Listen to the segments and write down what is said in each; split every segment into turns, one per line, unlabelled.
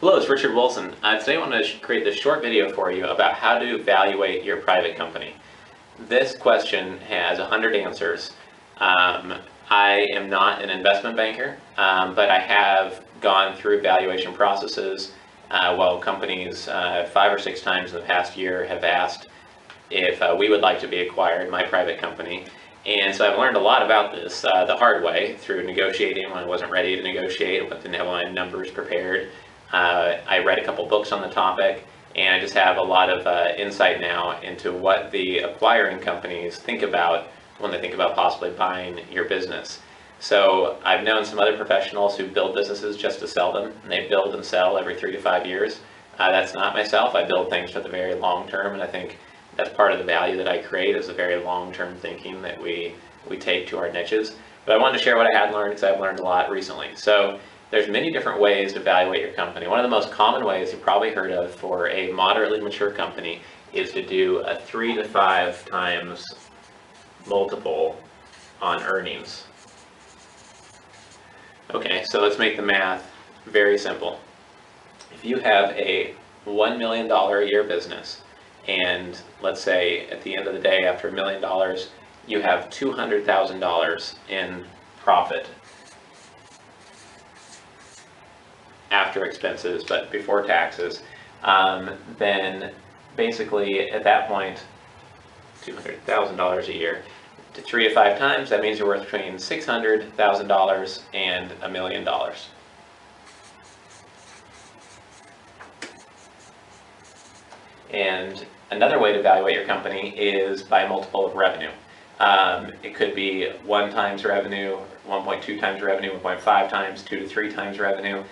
Hello, it's Richard Wilson. Today I want to create this short video for you about how to evaluate your private company. This question has 100 answers. I am not an investment banker, but I have gone through valuation processes while companies 5 or 6 times in the past year have asked if we would like to be acquired, my private company. And so I've learned a lot about this the hard way through negotiating when I wasn't ready to negotiate, but didn't have my numbers prepared. I read a couple books on the topic, and I just have a lot of insight now into what the acquiring companies think about when they think about possibly buying your business. So I've known some other professionals who build businesses just to sell them, and they build and sell every 3 to 5 years. That's not myself. I build things for the very long term, and I think that's part of the value that I create is the very long-term thinking that we take to our niches. But I wanted to share what I had learned because I've learned a lot recently. So there's many different ways to evaluate your company. One of the most common ways you've probably heard of for a moderately mature company is to do a 3 to 5 times multiple on earnings. Okay, so let's make the math very simple. If you have a $1 million a year business, and let's say at the end of the day, after $1 million, you have $200,000 in profit after expenses, but before taxes, then basically at that point, $200,000 a year, to 3 to 5 times, that means you're worth between $600,000 and $1 million. And another way to evaluate your company is by multiple of revenue. It could be 1 times revenue, 1.2 times revenue, 1.5 times, 2 to 3 times revenue.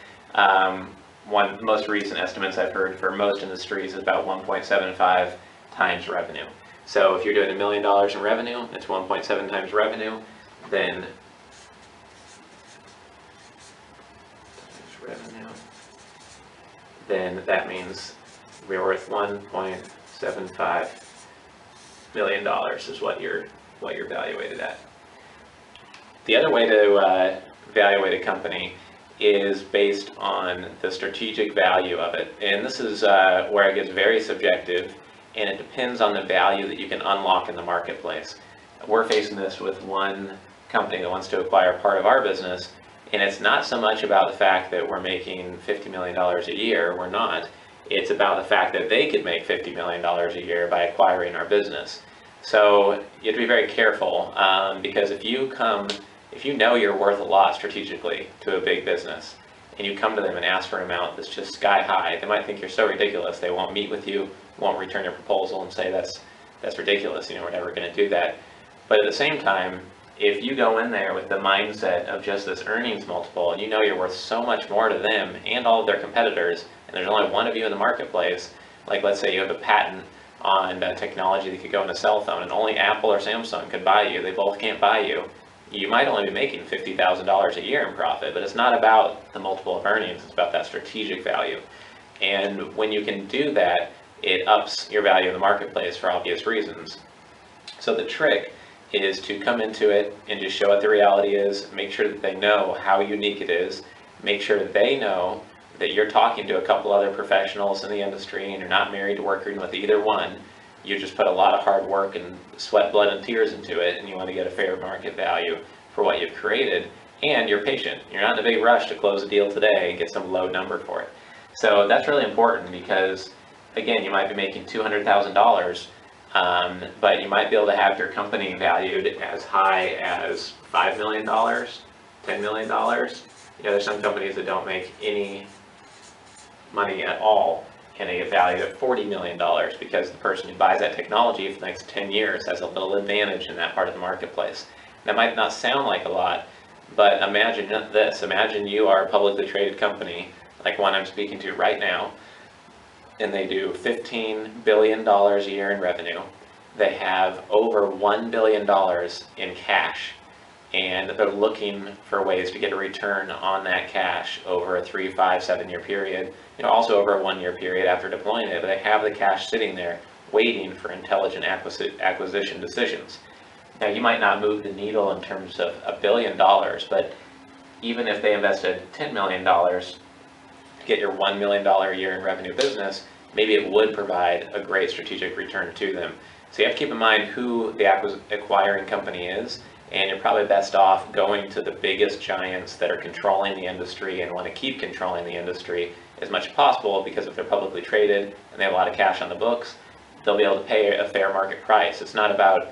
One most recent estimates I've heard for most industries is about 1.75 times revenue. So if you're doing $1 million in revenue, it's 1.7 times revenue, then that means we're worth $1.75 million is what you're evaluated at. The other way to evaluate a company is based on the strategic value of it. And this is where it gets very subjective, and it depends on the value that you can unlock in the marketplace. We're facing this with one company that wants to acquire part of our business, and it's not so much about the fact that we're making $50 million a year. We're not. It's about the fact that they could make $50 million a year by acquiring our business. So you have to be very careful because if you know you're worth a lot strategically to a big business, and you come to them and ask for an amount that's just sky high, they might think you're so ridiculous they won't meet with you, won't return your proposal and say that's ridiculous, we're never going to do that. But at the same time, if you go in there with the mindset of just this earnings multiple, and you know you're worth so much more to them and all of their competitors, and there's only one of you in the marketplace, like let's say you have a patent on technology that could go in a cell phone, and only Apple or Samsung could buy you, they both can't buy you, you might only be making $50,000 a year in profit, but it's not about the multiple of earnings, it's about that strategic value. And when you can do that, it ups your value in the marketplace for obvious reasons. So the trick is to come into it and just show what the reality is, make sure that they know how unique it is, make sure that they know that you're talking to a couple other professionals in the industry and you're not married to working with either one. You just put a lot of hard work and sweat, blood, and tears into it, and you want to get a fair market value for what you've created, and you're patient. You're not in a big rush to close a deal today and get some low number for it. So that's really important because, again, you might be making $200,000, but you might be able to have your company valued as high as $5 million, $10 million. There's some companies that don't make any money at all, and they get valued at $40 million because the person who buys that technology for the next 10 years has a little advantage in that part of the marketplace. That might not sound like a lot, but imagine this. Imagine you are a publicly traded company, like one I'm speaking to right now, and they do $15 billion a year in revenue. They have over $1 billion in cash, and they're looking for ways to get a return on that cash over a 3, 5, 7-year period, also over a 1-year period after deploying it. But they have the cash sitting there waiting for intelligent acquisition decisions. Now, you might not move the needle in terms of $1 billion, but even if they invested $10 million get your $1 million a year in revenue business, maybe it would provide a great strategic return to them. So you have to keep in mind who the acquiring company is, and you're probably best off going to the biggest giants that are controlling the industry and want to keep controlling the industry as much as possible, because if they're publicly traded and they have a lot of cash on the books, they'll be able to pay a fair market price. It's not about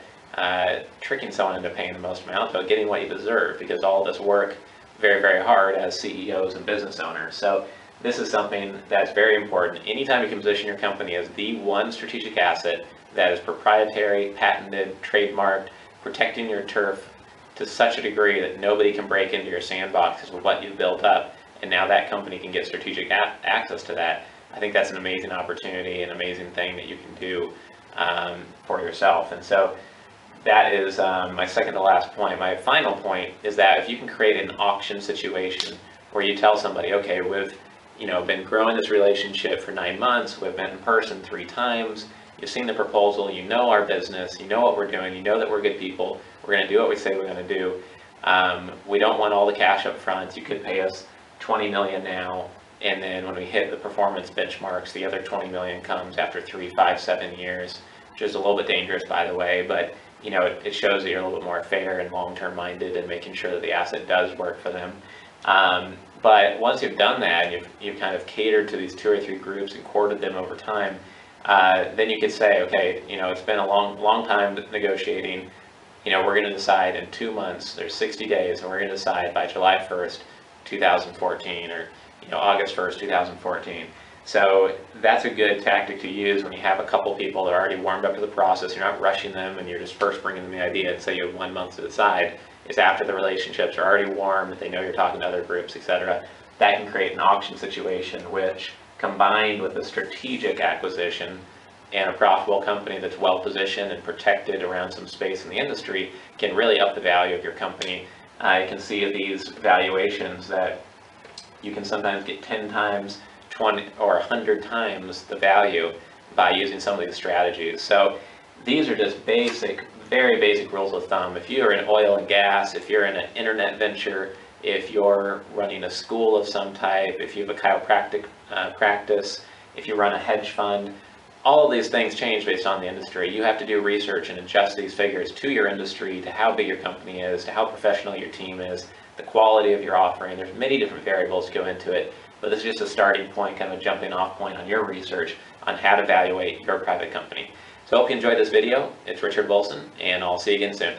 tricking someone into paying the most amount, but getting what you deserve, because all of this work very, very hard as CEOs and business owners. So this is something that's very important. Anytime you can position your company as the one strategic asset that is proprietary, patented, trademarked, protecting your turf to such a degree that nobody can break into your sandbox because of what you've built up, and now that company can get strategic access to that, I think that's an amazing opportunity, an amazing thing that you can do for yourself. And so that is my second to last point. My final point is that if you can create an auction situation where you tell somebody, okay, we've been growing this relationship for 9 months, we've met in person 3 times, you've seen the proposal, you know our business, you know what we're doing, you know that we're good people, we're going to do what we say we're going to do. We don't want all the cash up front. You could pay us $20 million now, and then when we hit the performance benchmarks, the other $20 million comes after 3, 5, 7 years, which is a little bit dangerous, by the way, but it shows that you're a little bit more fair and long-term minded and making sure that the asset does work for them. But once you've done that, you've kind of catered to these 2 or 3 groups and courted them over time, then you could say, okay, it's been a long time negotiating. We're going to decide in 2 months, there's 60 days, and we're going to decide by July 1st, 2014, or August 1st, 2014. So that's a good tactic to use when you have a couple people that are already warmed up to the process. You're not rushing them, and you're just first bringing them the idea and say you have 1 month to decide. It's after the relationships are already warm, that they know you're talking to other groups, etc. That can create an auction situation, which, combined with a strategic acquisition and a profitable company that's well positioned and protected around some space in the industry, can really up the value of your company. You can see these valuations that you can sometimes get 10 times, 20 or 100 times the value by using some of these strategies. So these are just basic, very basic rules of thumb. If you're in oil and gas, if you're in an internet venture, if you're running a school of some type, if you have a chiropractic practice, if you run a hedge fund, all of these things change based on the industry. You have to do research and adjust these figures to your industry, to how big your company is, to how professional your team is, the quality of your offering. There's many different variables go into it, but this is just a starting point, kind of a jumping off point on your research on how to evaluate your private company. So I hope you enjoyed this video. It's Richard Wilson, and I'll see you again soon.